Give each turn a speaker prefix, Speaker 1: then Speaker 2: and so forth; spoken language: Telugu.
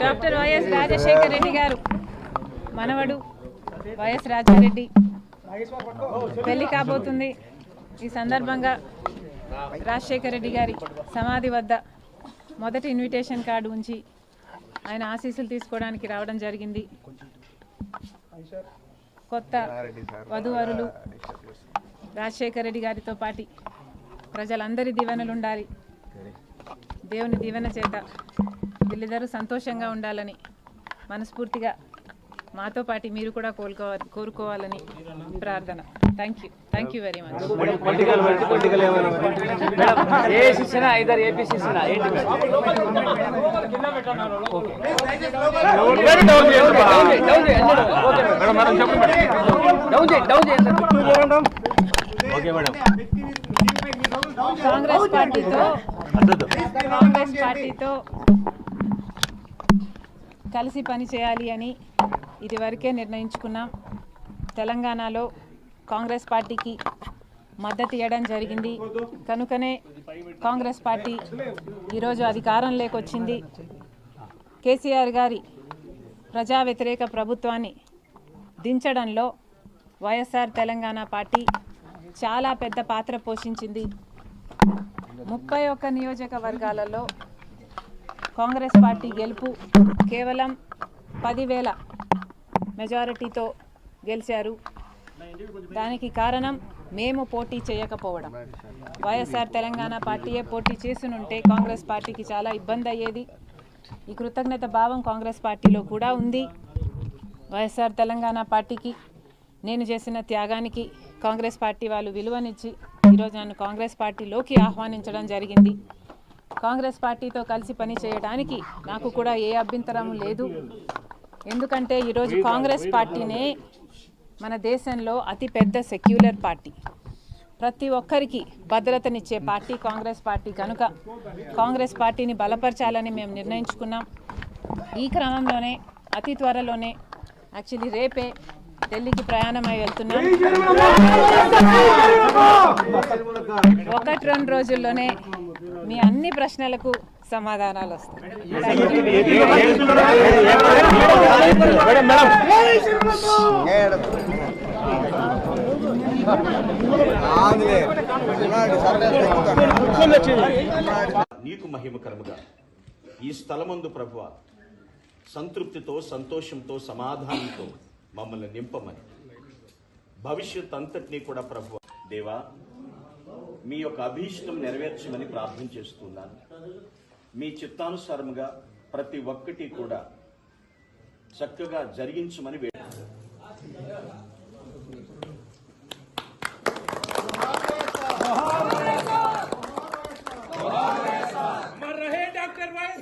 Speaker 1: డాక్టర్ వైఎస్ రాజశేఖర్ రెడ్డి గారు మనవడు వైఎస్ రాజారెడ్డి పెళ్లి కాబోతుంది. ఈ సందర్భంగా రాజశేఖర్ రెడ్డి గారి సమాధి వద్ద మొదటి ఇన్విటేషన్ కార్డు ఉంచి ఆయన ఆశీస్సులు తీసుకోవడానికి రావడం జరిగింది. కొత్త వధూవరులు రాజశేఖర్ రెడ్డి గారితో పాటు ప్రజలందరి దీవెనలు ఉండాలి, దేవుని దీవెన చేత వీళ్ళిద్దరూ సంతోషంగా ఉండాలని మనస్ఫూర్తిగా మాతో పాటు మీరు కూడా కోరుకోవాలని ప్రార్థన. Thank you very much. Congress పార్టీతో కలిసి పని చేయాలి అని ఇదివరకే నిర్ణయించుకున్నాం. తెలంగాణలో కాంగ్రెస్ పార్టీకి మద్దతు ఇవ్వడం జరిగింది. కనుకనే కాంగ్రెస్ పార్టీ ఈరోజు అధికారంలోకి వచ్చింది. కేసీఆర్ గారి ప్రజా వ్యతిరేక ప్రభుత్వాన్ని దించడంలో వైఎస్ఆర్ తెలంగాణ పార్టీ చాలా పెద్ద పాత్ర పోషించింది. 31 నియోజకవర్గాలలో కాంగ్రెస్ పార్టీ గెలుపు కేవలం 10,000 మెజారిటీతో గెలిచారు. దానికి కారణం మేము పోటీ చేయకపోవడం. వైఎస్ఆర్ తెలంగాణ పార్టీయే పోటీ చేసునుంటే కాంగ్రెస్ పార్టీకి చాలా ఇబ్బంది అయ్యేది. ఈ కృతజ్ఞత భావం కాంగ్రెస్ పార్టీలో కూడా ఉంది. వైఎస్ఆర్ తెలంగాణ పార్టీకి నేను చేసిన త్యాగానికి కాంగ్రెస్ పార్టీ వాళ్ళు విలువనిచ్చి ఈరోజు నన్ను కాంగ్రెస్ పార్టీలోకి ఆహ్వానించడం జరిగింది. కాంగ్రెస్ పార్టీతో కలిసి పని చేయడానికి నాకు కూడా ఏ అభ్యంతరం లేదు. ఎందుకంటే ఈరోజు కాంగ్రెస్ పార్టీనే మన దేశంలో అతిపెద్ద సెక్యులర్ పార్టీ, ప్రతి ఒక్కరికి భద్రతనిచ్చే పార్టీ కాంగ్రెస్ పార్టీ. కనుక కాంగ్రెస్ పార్టీని బలపరచాలని మేము నిర్ణయించుకున్నాం. ఈ క్రమంలోనే అతి త్వరలోనే యాక్చువల్లీ రేపే ఢిల్లీకి ప్రయాణమై వెళ్తున్నాం. 1-2 రోజుల్లోనే మీ అన్ని ప్రశ్నలకు సమాధానాలు వస్తాయి.
Speaker 2: నీకు మహిమకరముగా ఈ స్థలమందు ప్రభువా సంతృప్తితో, సంతోషంతో, సమాధానంతో మమ్మల్ని నింపమని, భవిష్యత్ అంతటినీ కూడా ప్రభువా దేవా మీ యొక్క అభీష్టం నెరవేర్చమని ప్రార్థన చేస్తున్నాను. మీ చిత్తానుసారముగా ప్రతి ఒక్కటి కూడా చక్కగా జరిగించమని
Speaker 3: डॉक्टर वाइस